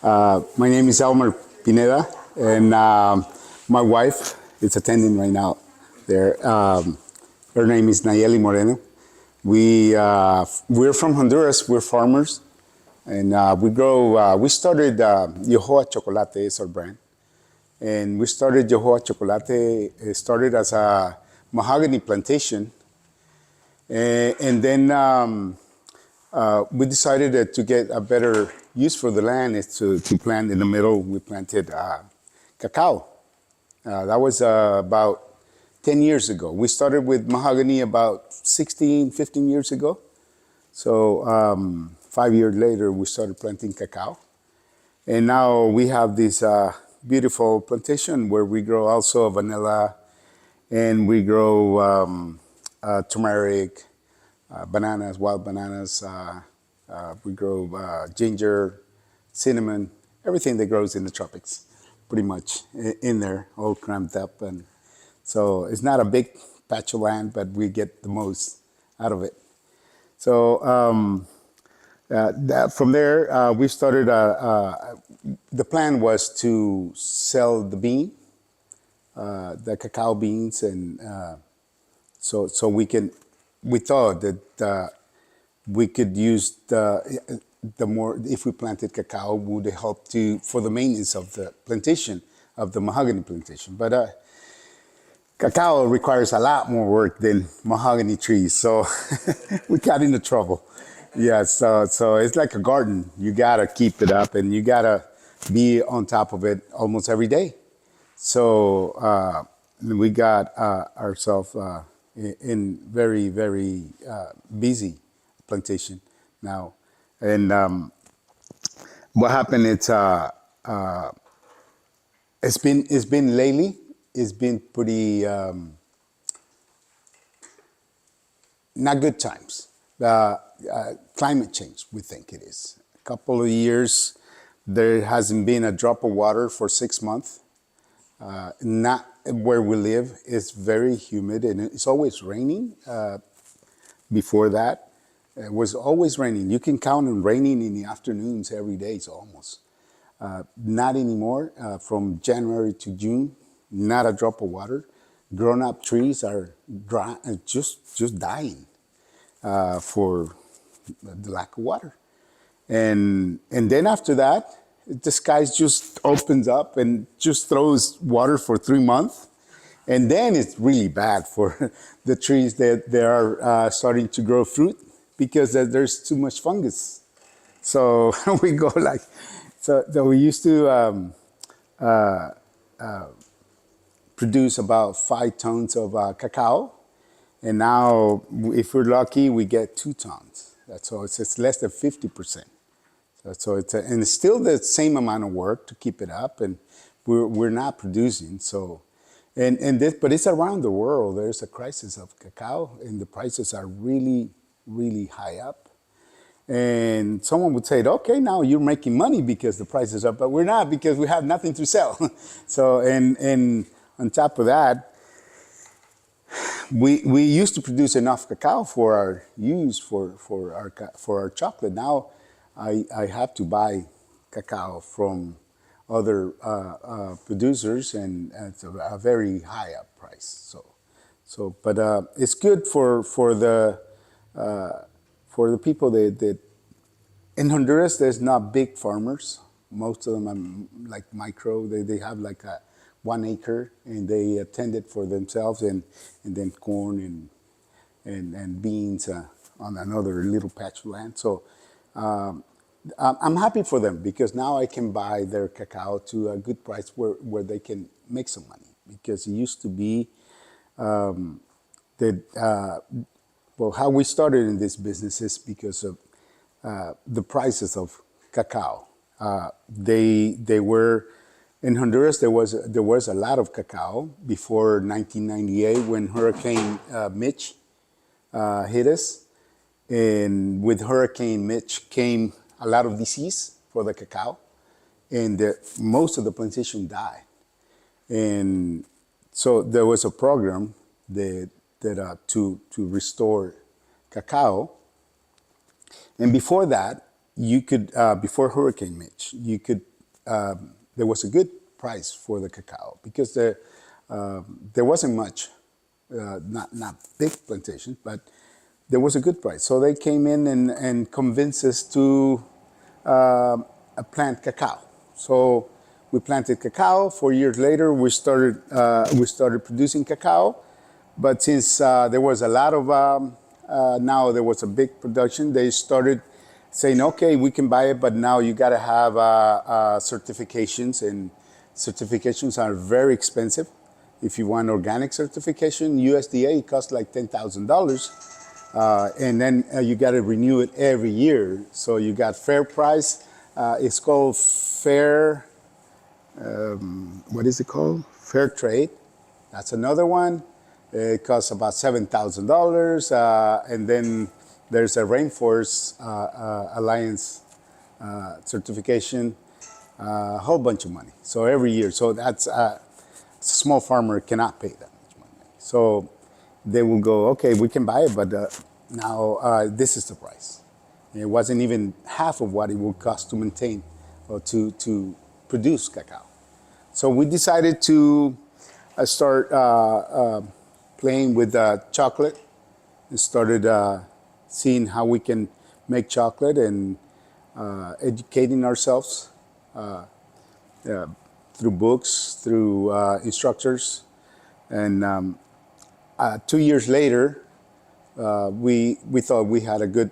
My name is Elmer Pineda, and my wife is attending right now there. Her name is Nayeli Moreno. We're from Honduras. We're farmers, and we grow. We started Yojoa Chocolate is our brand, and we started Yojoa Chocolate. It started as a mahogany plantation, and then we decided that to get a better use for the land is to plant in the middle. We planted cacao. That was about 10 years ago. We started with mahogany about 16, 15 years ago. So 5 years later, we started planting cacao. And now we have this beautiful plantation where we grow also vanilla, and we grow turmeric, bananas, wild bananas. We grow ginger, cinnamon, everything that grows in the tropics, pretty much in there, all crammed up. And so it's not a big patch of land, but we get the most out of it. So from there, we started. The plan was to sell the bean, the cacao beans, and so we can. We thought that we could use the more, if we planted cacao, would help for the maintenance of the plantation, of the mahogany plantation. But cacao requires a lot more work than mahogany trees, so we got into trouble. Yeah, so it's like a garden. You gotta keep it up, and you gotta be on top of it almost every day. So we got ourselves in very, very busy plantation now. And what happened is it's been lately, it's been pretty not good times. Climate change, we think it is. A couple of years, there hasn't been a drop of water for 6 months. Not where we live. It's very humid, and it's always raining. Before that, it was always raining. You can count on raining in the afternoons every day, so almost. Not anymore. From January to June, not a drop of water. Grown-up trees are dry, just dying for the lack of water. And then after that, the sky just opens up and just throws water for 3 months. And then it's really bad for the trees that they are starting to grow fruit because there's too much fungus. So we go like, so we used to produce about 5 tons of cacao. And now, if we're lucky, we get 2 tons. That's all. It's less than 50%. So and it's still the same amount of work to keep it up, and we're not producing. So, but it's around the world. There's a crisis of cacao, and the prices are really, really high up. And someone would say, "Okay, now you're making money because the price is up," but we're not, because we have nothing to sell. So, and on top of that, we used to produce enough cacao for our use for our chocolate. Now, I have to buy cacao from other producers, and it's a very high up price. But it's good for the people that in Honduras. There's not big farmers. Most of them are like micro. They have like 1 acre, and they tend it for themselves, and then corn and beans on another little patch of land. So I'm happy for them, because now I can buy their cacao to a good price where they can make some money. Because it used to be that, well, how we started in this business is because of the prices of cacao. They were, in Honduras, there was a lot of cacao before 1998, when Hurricane Mitch hit us. And with Hurricane Mitch came a lot of disease for the cacao, and most of the plantation died. And so there was a program that to restore cacao. And before that, you could before Hurricane Mitch, you could there was a good price for the cacao because there wasn't much, not big plantations, but there was a good price. So they came in and convinced us to plant cacao. So we planted cacao. 4 years later, we started producing cacao. But since there was a lot of now there was a big production, they started saying, okay, we can buy it, but now you got to have certifications, and certifications are very expensive. If you want organic certification, USDA costs like $10,000, and then you got to renew it every year. So you got fair price. It's called fair. What is it called? Fair trade. That's another one. It costs about $7,000, and then there's a Rainforest Alliance certification, a whole bunch of money. So every year, so that's a small farmer cannot pay that much money. So they will go, okay, we can buy it, but now this is the price. It wasn't even half of what it would cost to maintain or to produce cacao. So we decided to start playing with chocolate and started seeing how we can make chocolate and educating ourselves through books, through instructors. And 2 years later, we thought we had a good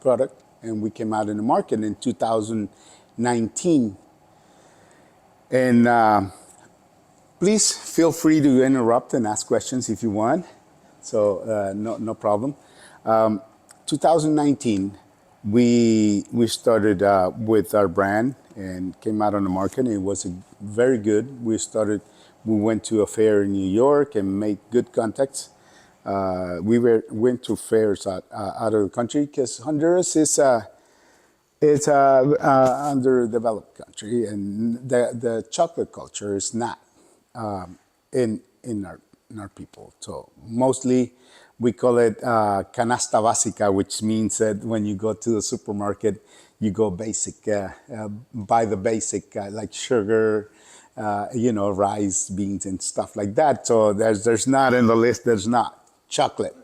product, and we came out in the market in 2019. And please feel free to interrupt and ask questions if you want. So no problem. 2019, we started with our brand and came out on the market. It was very good. We went to a fair in New York and made good contacts. We went to fairs out of the country because Honduras is it's an underdeveloped country, and the chocolate culture is not in our people. So mostly we call it canasta básica, which means that when you go to the supermarket, you go basic, buy the basic like sugar, rice, beans, and stuff like that. So there's not in the list. There's not chocolate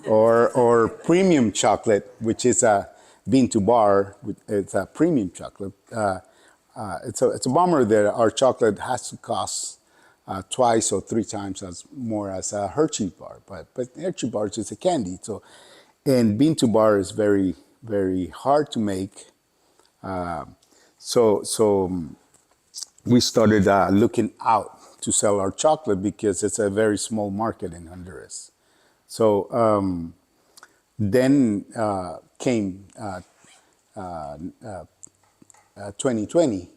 or premium chocolate, which is a bean to bar. It's a premium chocolate. It's a bummer that our chocolate has to cost twice or three times as more as a Hershey bar, but Hershey bar is just a candy. So, and bean to bar is very, very hard to make. So we started looking out to sell our chocolate because it's a very small market in Honduras. So then came 2020.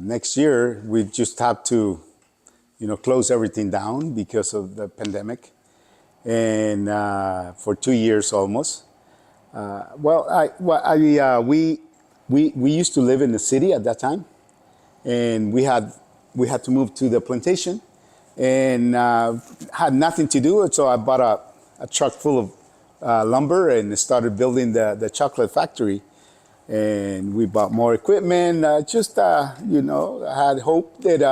Next year, we just have to close everything down because of the pandemic, and for 2 years almost. We used to live in the city at that time, and we had to move to the plantation, and had nothing to do. So I bought a truck full of lumber and started building the chocolate factory. And we bought more equipment. I had hope that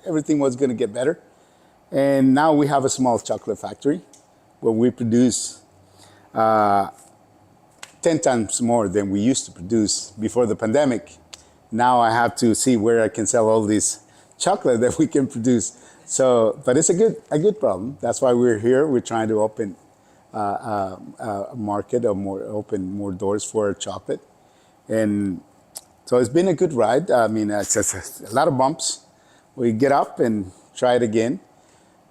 everything was going to get better. And now we have a small chocolate factory where we produce 10 times more than we used to produce before the pandemic. Now I have to see where I can sell all this chocolate that we can produce. So, but it's a good problem. That's why we're here. We're trying to open a market or open more doors for our chocolate. And so it's been a good ride. I mean, it's a lot of bumps. We get up and try it again.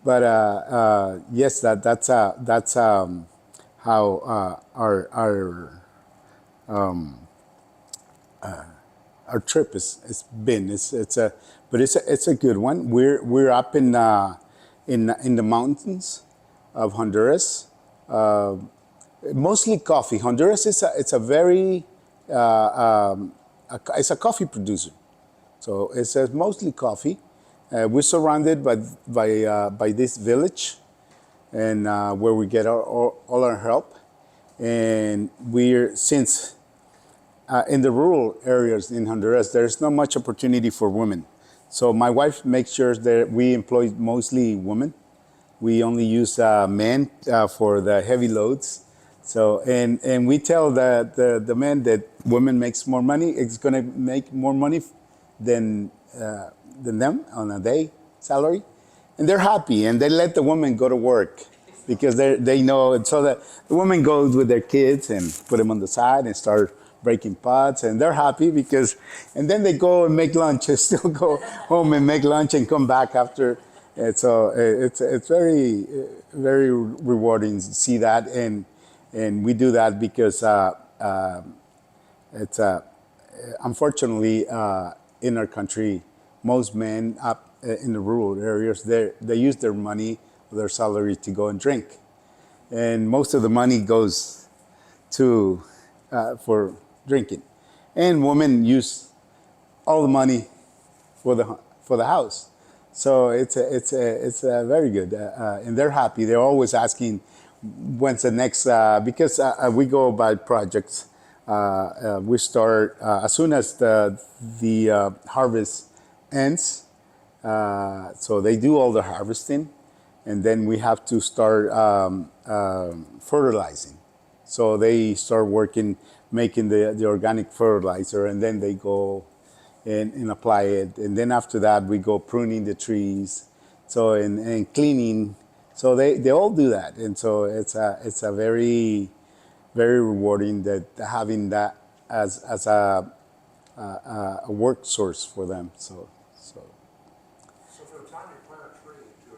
But yes, that's how our trip has been. It's a good one. We're up in the mountains of Honduras. Mostly coffee. Honduras it's a very it's a coffee producer, so it's mostly coffee. We're surrounded by this village, and where we get all our help. And since in the rural areas in Honduras, there's not much opportunity for women. So my wife makes sure that we employ mostly women. We only use men for the heavy loads. So and we tell the men that women makes more money. It's going to make more money than than them on a day salary, and they're happy and they let the women go to work because they know so that the women goes with their kids and put them on the side and start breaking pots and they're happy because and then they go and make lunch and still go home and make lunch and come back after. And so it's very very rewarding to see that and we do that because it's unfortunately in our country most men up in the rural areas they use their money their salary to go and drink and most of the money goes to for drinking and women use all the money for the house. So it's very good, and they're happy. They're always asking, when's the next? Because we go by projects. We start as soon as the harvest ends. So they do all the harvesting, and then we have to start fertilizing. So they start working, making the organic fertilizer, and then they go and apply it. And then after that, we go pruning the trees, so and cleaning. So they all do that, and so it's a very very rewarding that having that as a work source for them. So. So from the time you plant a tree to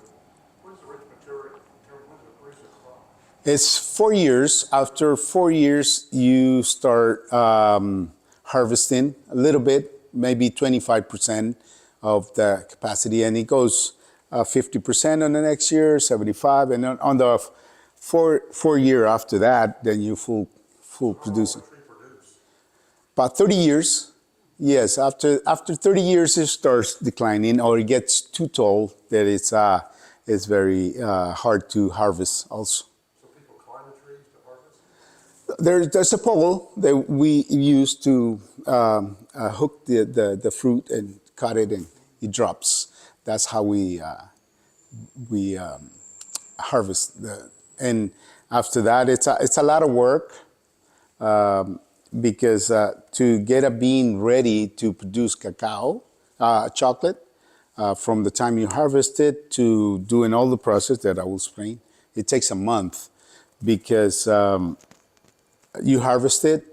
when's the rate maturity? When's the crop? It's 4 years. After 4 years, you start harvesting a little bit, maybe 25% of the capacity, and it goes 50% on the next year, 75, and on the four year after that, then you full producing. How long will the tree produce? About 30 years. Yes, after 30 years, it starts declining, or it gets too tall that it's very hard to harvest. Also. So people climb the trees to harvest? There's a pole that we use to hook the fruit and cut it and it drops. That's how we harvest and after that it's a lot of work because to get a bean ready to produce cacao chocolate from the time you harvest it to doing all the process that I will explain, it takes a month because you harvest it.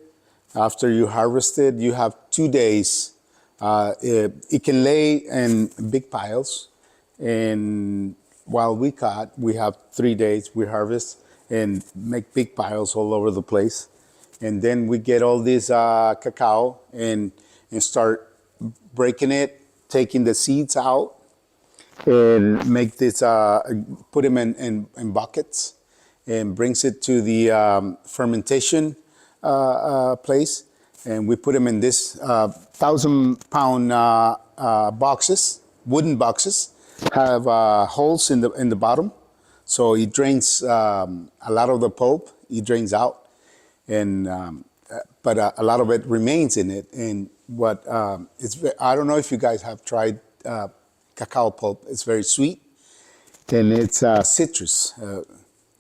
After you harvest it, you have 2 days. It can lay in big piles. And while we cut, we have 3 days. We harvest and make big piles all over the place. And then we get all this cacao and start breaking it, taking the seeds out, and make this, put them in buckets and brings it to the fermentation place, and we put them in this 1,000-pound boxes, wooden boxes, have holes in the bottom, so it drains a lot of the pulp. It drains out, and but a lot of it remains in it. And what I don't know if you guys have tried cacao pulp. It's very sweet, and it's citrus.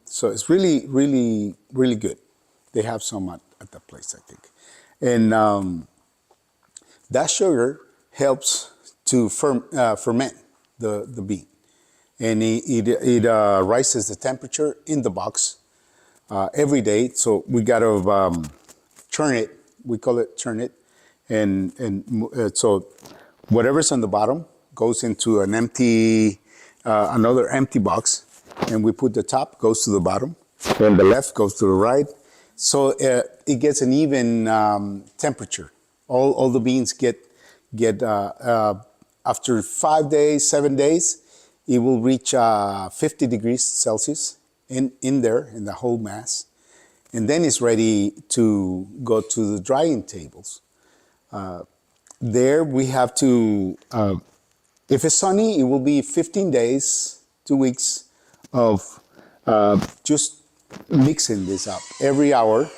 So it's really, really, really good. They have some at the place, I think. And that sugar helps to ferment the bean. And it rises the temperature in the box every day. So we got to churn it. We call it churn it. And so whatever's on the bottom goes into an empty, another empty box. And we put the top goes to the bottom, and the left goes to the right. So it gets an even temperature. All the beans get after 5 days, 7 days, it will reach 50 degrees Celsius in there, in the whole mass. And then it's ready to go to the drying tables. There we have to, if it's sunny, it will be 15 days, 2 weeks of just mixing this up every hour.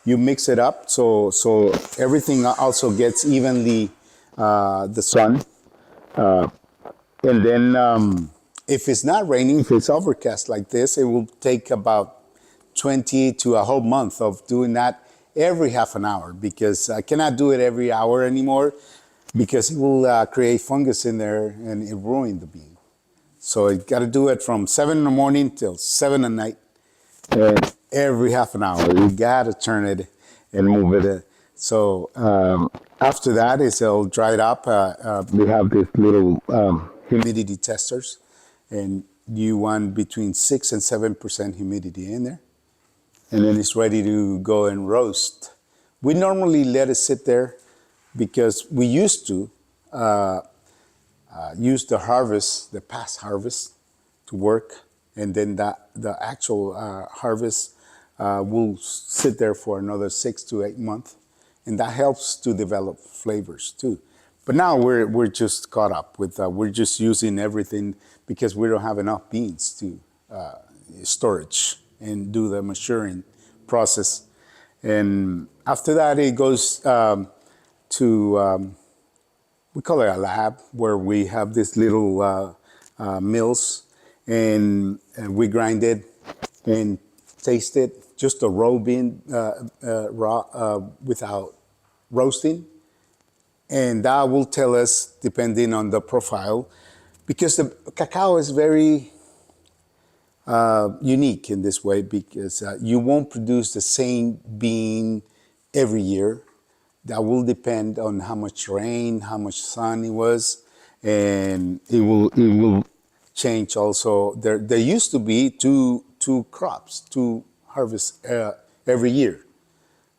you mix it up so everything also gets evenly the sun. And then if it's not raining, if it's overcast like this, it will take about 20 to a whole month of doing that every half an hour because I cannot do it every hour anymore because it will create fungus in there and it ruin the bean. So you got to do it from 7 in the morning till 7 at night. And every half an hour, you got to turn it and move it. So after that, it's all dried up. We have these little humidity testers, and you want between 6 and 7% humidity in there. And then it's ready to go and roast. We normally let it sit there because we used to use the harvest, the past harvest, to work, and then the actual harvest will sit there for another 6 to 8 months, and that helps to develop flavors too. But now we're just caught up with we're just using everything because we don't have enough beans to storage and do the maturing process. And after that, it goes to we call it a lab where we have these little mills and we grind it and taste it, just a raw bean, raw without roasting. And that will tell us, depending on the profile, because the cacao is very unique in this way because you won't produce the same bean every year. That will depend on how much rain, how much sun it was, and it will change also. There used to be two crops, two harvests every year.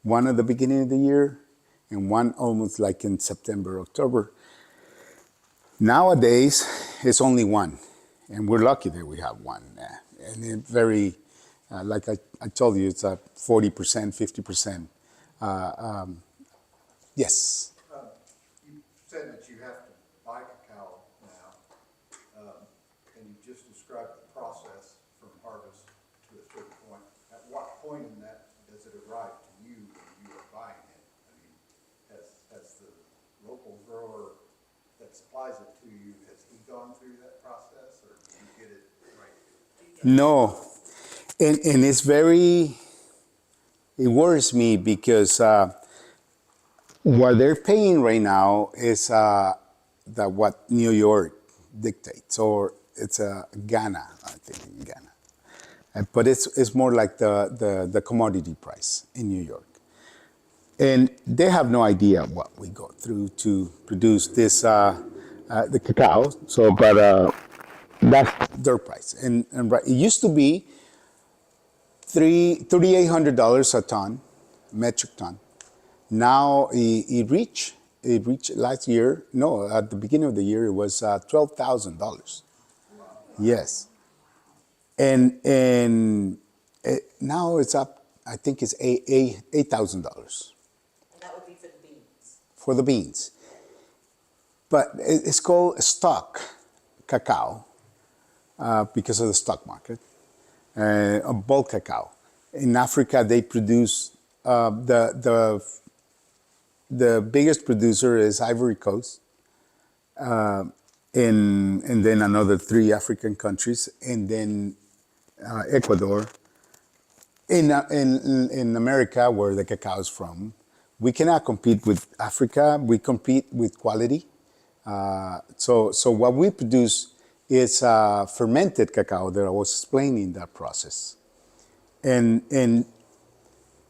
One at the beginning of the year, and one almost like in September, October. Nowadays, it's only one, and we're lucky that we have one. And it's very, like I told you, it's a 40%, 50%. Yes. You said that you have to buy cacao now, and you just described the process from harvest to a certain point. At what point in that does it arrive to you when you are buying it? I mean, has the local grower that supplies it to you, has he gone through that process, or do you get it right? No, and it's very, it worries me because what they're paying right now is that what New York dictates, or it's Ghana, I think in Ghana. But it's more like the commodity price in New York. And they have no idea what we go through to produce this, the cacao. So, but that's their price. And right, it used to be $3,800 a ton, metric ton. Now it reached last year. No, at the beginning of the year it was $12,000. Yes, and now it's up. I think it's $8,000 And that would be for the beans. for the beans. But it's called stock cacao because of the stock market. Bulk cacao. In Africa, they produce the biggest producer is Ivory Coast, and then another 3 African countries, and then Ecuador. In America, where the cacao is from, we cannot compete with Africa. We compete with quality. So what we produce is fermented cacao that I was explaining that process. And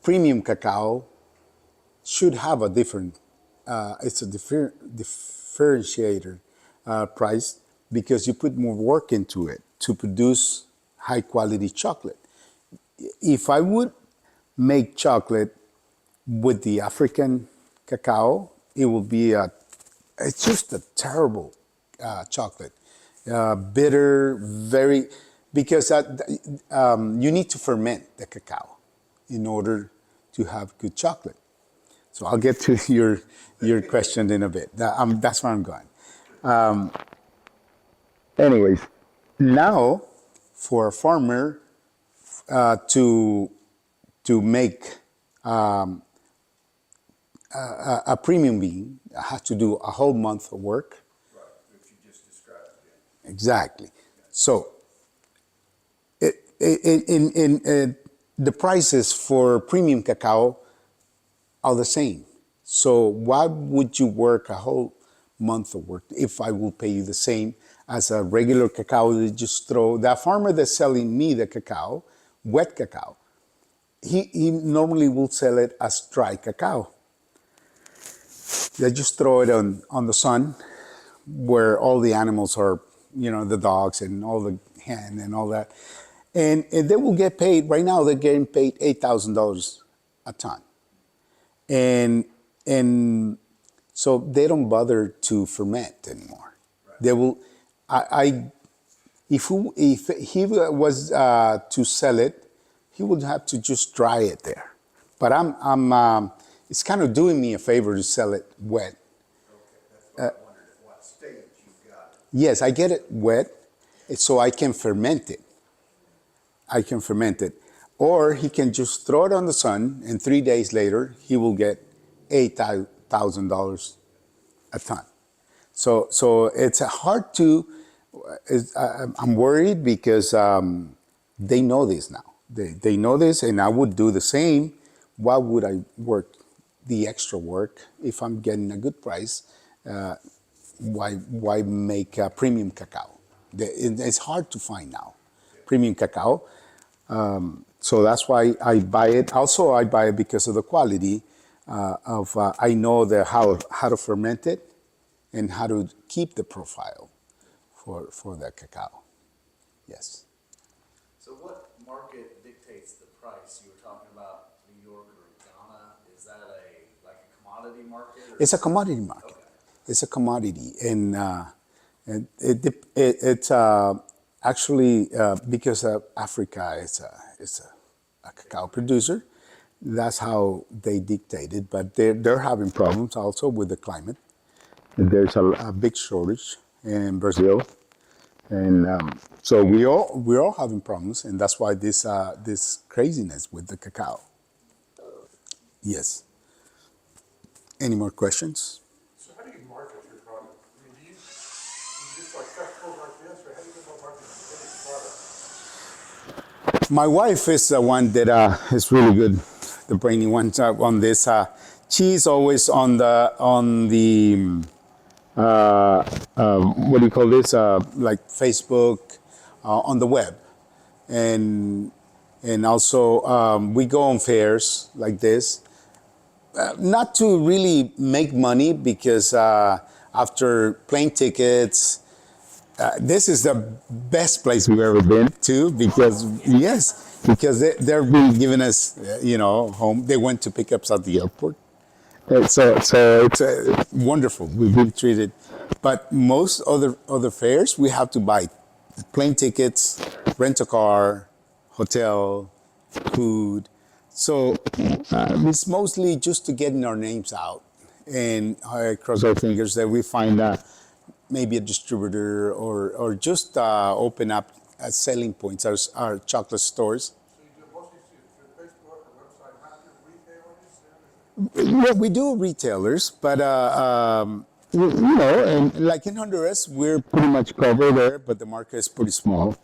premium cacao should have a different, it's a differentiator price because you put more work into it to produce high quality chocolate. If I would make chocolate with the African cacao, it would be it's just a terrible chocolate. Bitter, very, because you need to ferment the cacao in order to have good chocolate. So I'll get to your question in a bit. That's where I'm going. Anyways, now for a farmer to make a premium bean has to do a whole month of work. Right, which you just described again. Exactly. So, the prices for premium cacao are the same. So why would you work a whole month of work if I will pay you the same as a regular cacao that you just throw? The farmer that's selling me the cacao, wet cacao, he normally will sell it as dry cacao. They just throw it on the sun where all the animals are, the dogs and all the hen and all that. And they will get paid, right now they're getting paid $8,000 a ton. And so they don't bother to ferment anymore. Right. They will, if he was to sell it, he would have to just dry it there. But it's kind of doing me a favor to sell it wet. Okay, that's what I wondered, at what stage you got it. Yes, I get it wet, so I can ferment it. Or he can just throw it on the sun, and 3 days later, he will get $8,000 a ton. So it's hard to. I'm worried because they know this now. They know this, and I would do the same. Why would I work the extra work if I'm getting a good price? Why make premium cacao? It's hard to find now, premium cacao. So that's why I buy it. Also, I buy it because of the quality I know how to ferment it and how to keep the profile for the cacao. Yes. So what market dictates the price? You were talking about New York or Ghana. Is that like a commodity market? It's a commodity market. Okay. It's a commodity, and it's actually because Africa is a cacao producer. That's how they dictate it. But they're having problems also with the climate. There's a big shortage in Brazil, and so we're all having problems, and that's why this craziness with the cacao. Yes. Any more questions? So how do you market your product? I mean, do you just like festivals like this, or how do you go about marketing any product? My wife is the one that is really good, the brainy one on this. She's always on the what do you call this? Like Facebook, on the web, and also we go on fairs like this. Not to really make money because after plane tickets, this is the best place we've ever been to because they've been giving us home. They went to pick us at the airport. So it's wonderful. We've been treated, but most other fairs we have to buy plane tickets, rent a car, hotel, food. So it's mostly just to getting our names out, and I cross our fingers that we find maybe a distributor or just open up selling points, our chocolate stores. So you do mostly through Facebook or website, not through retailers? Yeah, we do retailers, but and like in Honduras, we're pretty much covered there, but the market is pretty small.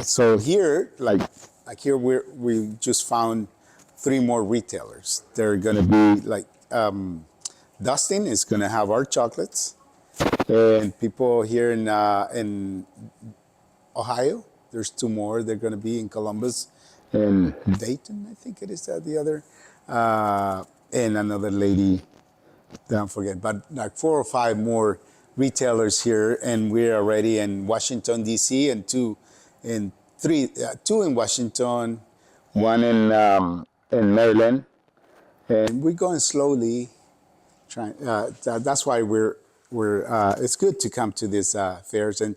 So here, like here, we just found 3 more retailers. They're gonna be like Dustin is gonna have our chocolates, and people here in Ohio. There's 2 more. They're gonna be in Columbus and Dayton, I think it is the other, and another lady. Don't forget, but like 4 or 5 more retailers here, and we're already in Washington D.C. and 2 in Washington, 1 in Maryland, and we're going slowly. Trying. That's why we're. It's good to come to these fairs, and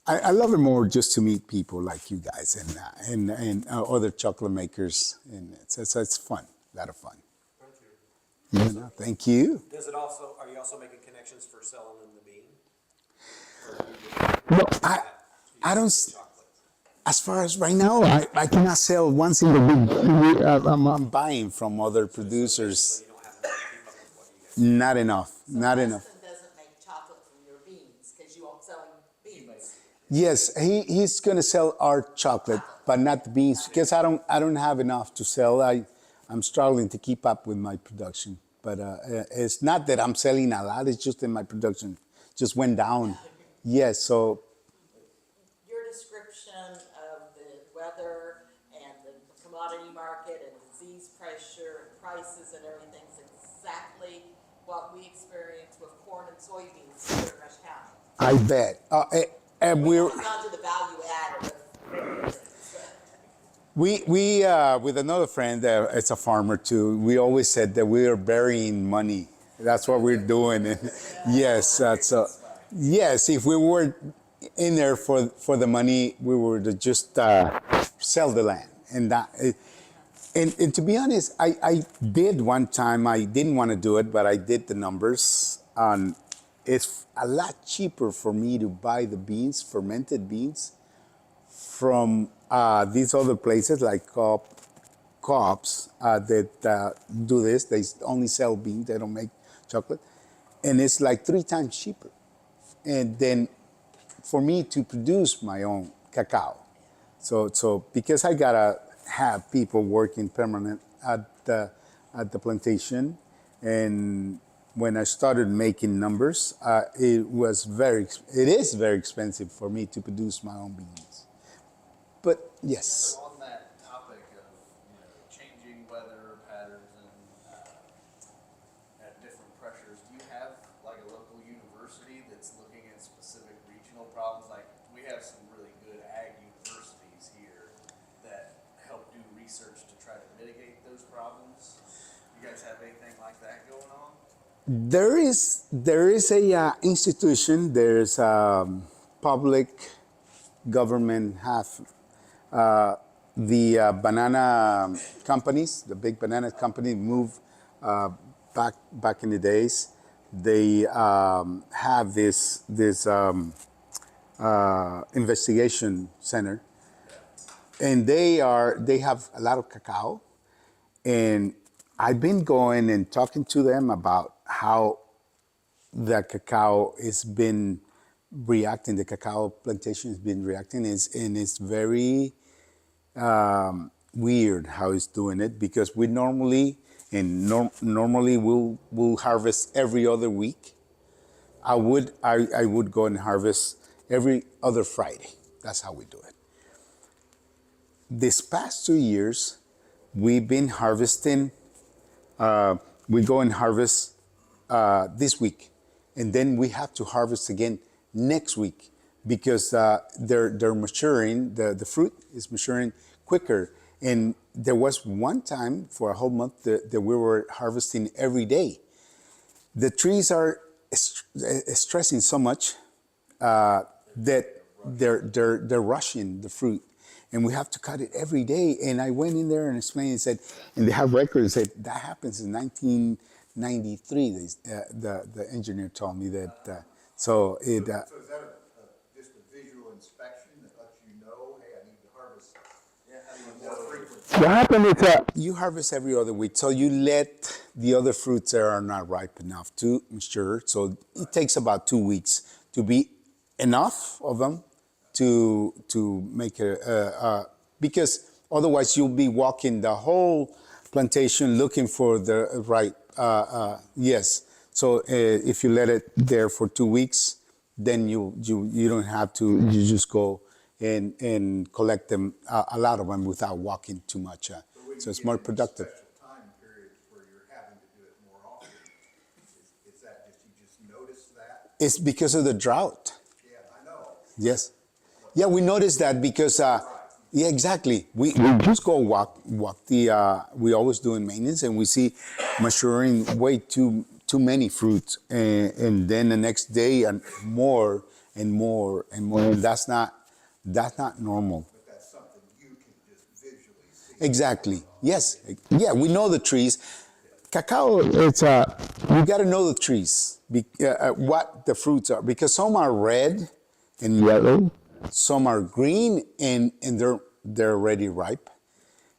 I love it more just to meet people like you guys and other chocolate makers, and it's fun, a lot of fun. Thank you. Yeah, thank you. Are you also making connections for selling them the bean? No, I don't. As far as right now, I cannot sell one single bean. I'm buying from other producers. You don't have enough to keep up with what you guys. Not enough. So Not enough. Preston doesn't make chocolate from your beans, because you are selling beans. Yes, he's gonna sell our chocolate, but not the beans because I don't have enough to sell. I'm struggling to keep up with my production. But it's not that I'm selling a lot. It's just that my production just went down. Yes, so Your description of the weather and the commodity market and disease pressure, prices and everything is exactly what we experience with corn and soybeans here in Rush County. I bet. And we're We've gone to the value add of things. we with another friend, it's a farmer too. We always said that we are burying money. That's what we're doing. And yes, that's yes. If we were in there for the money, we would just sell the land. And that, and to be honest, I did one time. I didn't want to do it, but I did the numbers. It's a lot cheaper for me to buy the beans, fermented beans, from these other places like co-ops that do this. They only sell beans. They don't make chocolate, and it's like 3 times cheaper. And then for me to produce my own cacao, so because I gotta have people working permanent at the plantation, and when I started making numbers, it is very expensive for me to produce my own beans. But yes. On that topic of, changing weather patterns and different pressures, do you have like a local university that's looking at specific regional problems? Like, we have some really good ag universities here that help do research to try to mitigate those problems. You guys have anything like that going on? There is a institution. There's public government half. The banana companies, the big banana company, moved back in the days. They have this investigation center, and they have a lot of cacao, and I've been going and talking to them about how the cacao has been reacting. The cacao plantation has been reacting, and it's very weird how it's doing it, because we normally we'll harvest every other week. I would go and harvest every other Friday. That's how we do it. This past 2 years, we've been harvesting. We go and harvest this week, and then we have to harvest again next week, because they're maturing. The fruit is maturing quicker. And there was one time for a whole month that we were harvesting every day. The trees are stressing so much that they're rushing the fruit, and we have to cut it every day. And I went in there and explained and said, and they have records, said that happens in 1993. The engineer told me that. So So is that just a visual inspection that lets you know, hey, I need to harvest more frequently? what happened is that you harvest every other week, so you let the other fruits that are not ripe enough to mature. So it takes about 2 weeks to be enough of them to make because otherwise you'll be walking the whole plantation looking for the right yes. So if you let it there for 2 weeks, then you don't have to. You just go and collect them, a lot of them, without walking too much. So it's more productive. Special time periods where you're having to do it more often, is that just, you just notice that? It's because of the drought. Yeah, I know. Yes. Yeah, we noticed that because, yeah, exactly. We just go walk we always doing maintenance, and we see maturing way too many fruits. And then the next day, and more and more and more. And that's not normal. But that's something you can just visually see. Exactly. Yes. Yeah, we know the trees. Cacao, it's you got to know the trees, what the fruits are, because some are red and yellow, some are green and they're already ripe,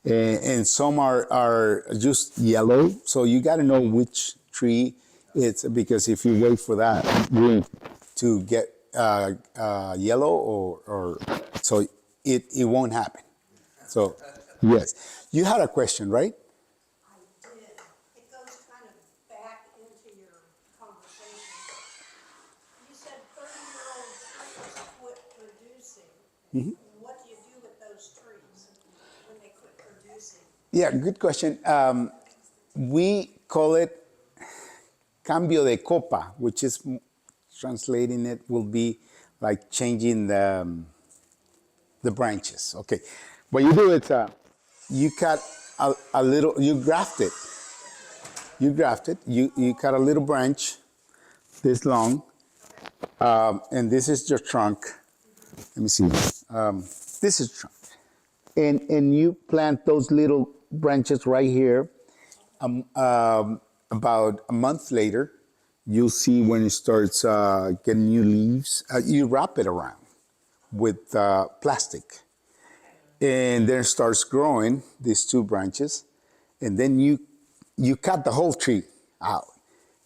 and some are just yellow. So you got to know which tree it's, because if you wait for that green to get yellow or so it won't happen. So yes, you had a question, right? I did. It goes kind of back into your conversation. You said 30-year-old trees quit producing. What do you do with those trees when they quit producing? Yeah, good question. We call it cambio de copa, which is, translating it will be like changing the branches. Okay, what you do is you cut a little, you cut a little branch this long, and this is your trunk. Let me see. This is trunk, and you plant those little branches right here. About a month later, you'll see when it starts getting new leaves. You wrap it around with plastic, and then it starts growing these two branches, and then you cut the whole tree out,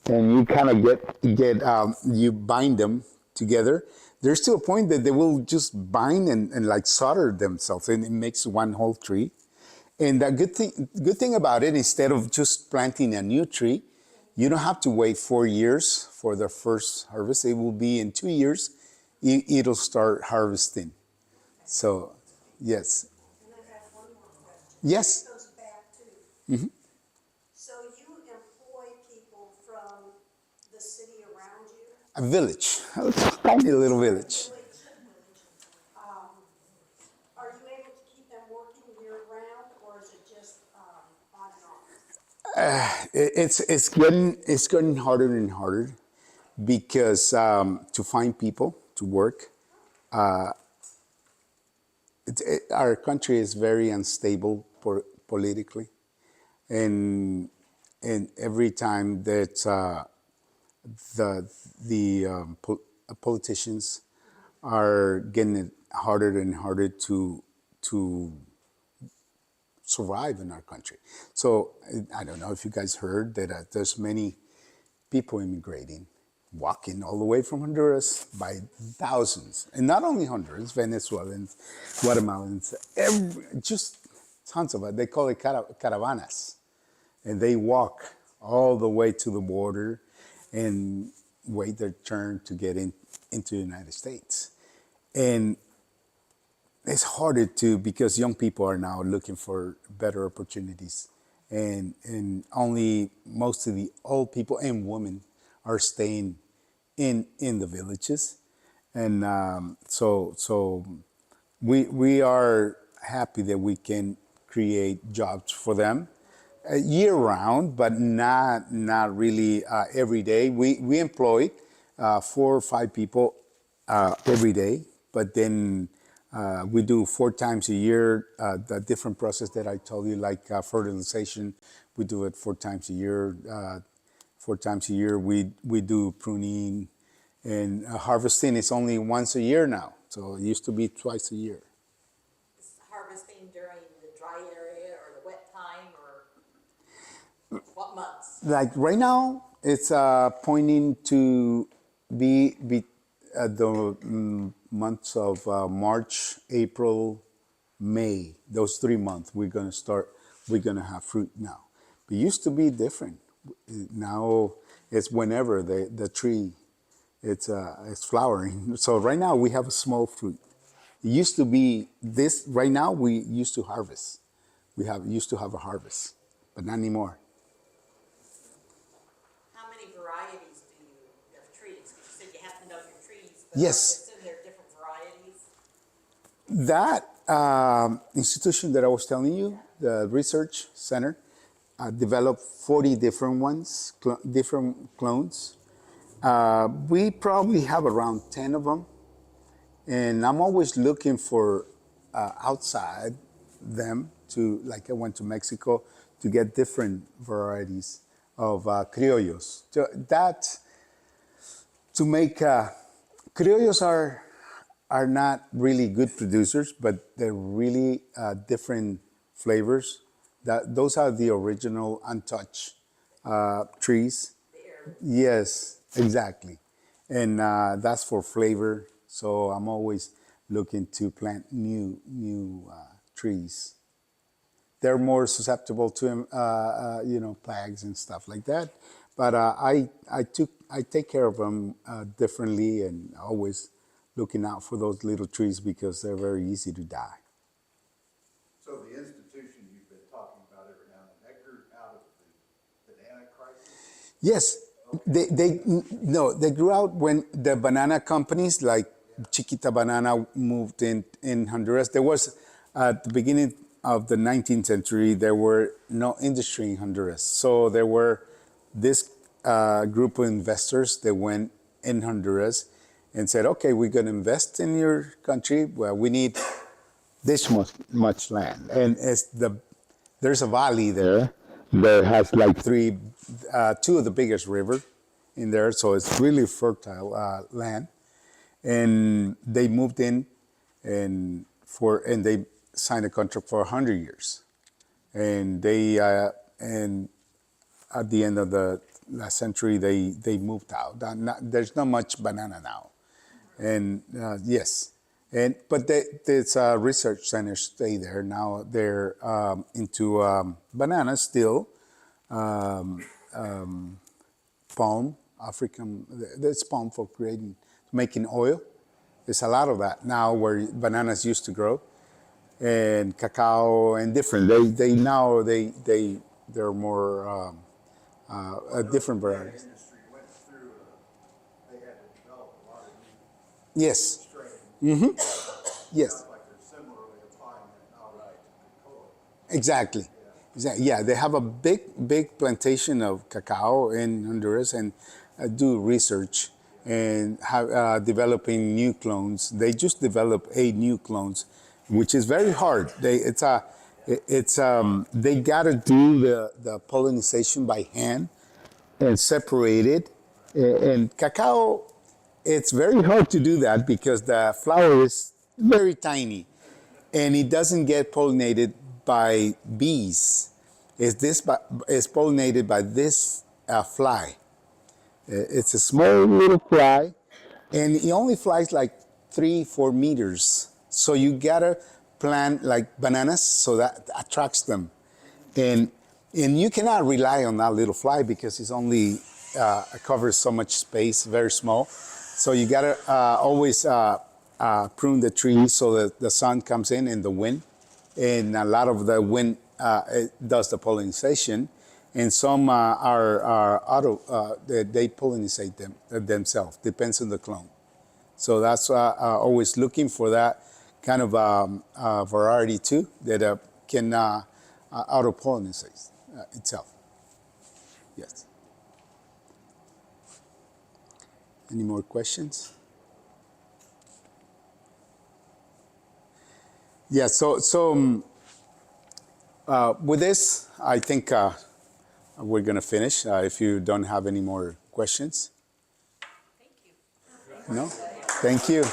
and you kind of get you bind them together. There's to a point that they will just bind and like solder themselves, and it makes one whole tree. And the good thing about it, instead of just planting a new tree, you don't have to wait 4 years for the first harvest. It will be in 2 years, it'll start harvesting. So, yes. And I have one more question. Yes. It goes back to. So you employ people from the city around you? A village, a tiny little village. Are you able to keep them working year-round, or is it just on and off? It's getting harder and harder because to find people to work, our country is very unstable politically, and every time that the politicians are getting it harder and harder to survive in our country. So I don't know if you guys heard that there's many people immigrating, walking all the way from Honduras by thousands, and not only Honduras, Venezuelans, Guatemalans, just tons of it. They call it caravanas, and they walk all the way to the border and wait their turn to get into the United States. And it's harder to, because young people are now looking for better opportunities, and only most of the old people and women are staying in the villages, and so we are happy that we can create jobs for them year round, but not really every day. We employ 4 or 5 people every day, but then we do 4 times a year the different process that I told you, like fertilization. We do it 4 times a year. 4 times a year we do pruning, and harvesting is only once a year now. So it used to be twice a year. Is harvesting during the dry area or the wet time, or what months? Like right now, it's pointing to be the months of March, April, May. Those 3 months we're gonna have fruit now. It used to be different. Now it's whenever the tree it's flowering. So right now we have a small fruit. It used to be this. Right now we used to harvest. Used to have a harvest, but not anymore. How many varieties do you have trees? 'Cause you said you have to know your trees, but Yes. I assume there are different varieties. That institution that I was telling you, the research center, developed 40 different ones, different clones. We probably have around 10 of them, and I'm always looking for outside them to, like I went to Mexico to get different varieties of criollos. To make criollos are not really good producers, but they're really different flavors. Those are the original untouched trees. Yes, exactly. And that's for flavor. So I'm always looking to plant new trees. They're more susceptible to plagues and stuff like that. But I take care of them differently and always looking out for those little trees because they're very easy to die. So the institution you've been talking about every now and then, that grew out of the banana crisis? Yes, they grew out when the banana companies like Chiquita Banana moved in Honduras. There was at the beginning of the 19th century there were no industry in Honduras, so there were this group of investors that went in Honduras and said, "Okay, we're going to invest in your country. Well, we need this much land, and there's a valley there that has like two of the biggest river in there, so it's really fertile land." And they moved in, and they signed a contract for 100 years, and and at the end of the last century they moved out. There's not much banana now, and yes. But there's research centers stay there now. They're into bananas still, palm, African. There's palm for making oil. There's a lot of that now where bananas used to grow, and cacao and different. They're more different varieties. Industry went through, they had to develop a lot of Yes. new strains. Yes. Sounds like they're similarly applying that knowledge to cocoa. Exactly. Yeah, they have a big plantation of cacao in Honduras and do research and have developing new clones. They just developed 8 new clones, which is very hard. They gotta do the pollination by hand and separate it. And cacao, it's very hard to do that because the flower is very tiny and it doesn't get pollinated by bees. It's pollinated by this fly. It's a small little fly, and it only flies like 3-4 meters. So you gotta plant like bananas so that attracts them, and you cannot rely on that little fly because it's only covers so much space, very small. So you gotta always prune the tree so that the sun comes in and the wind, and a lot of the wind it does the pollination, and some are auto they pollinate themselves. Depends on the clone. So that's always looking for that kind of variety too that can auto pollinate itself. Yes. Any more questions? Yeah, with this, I think we're going to finish if you don't have any more questions. Thank you. No? Thank you.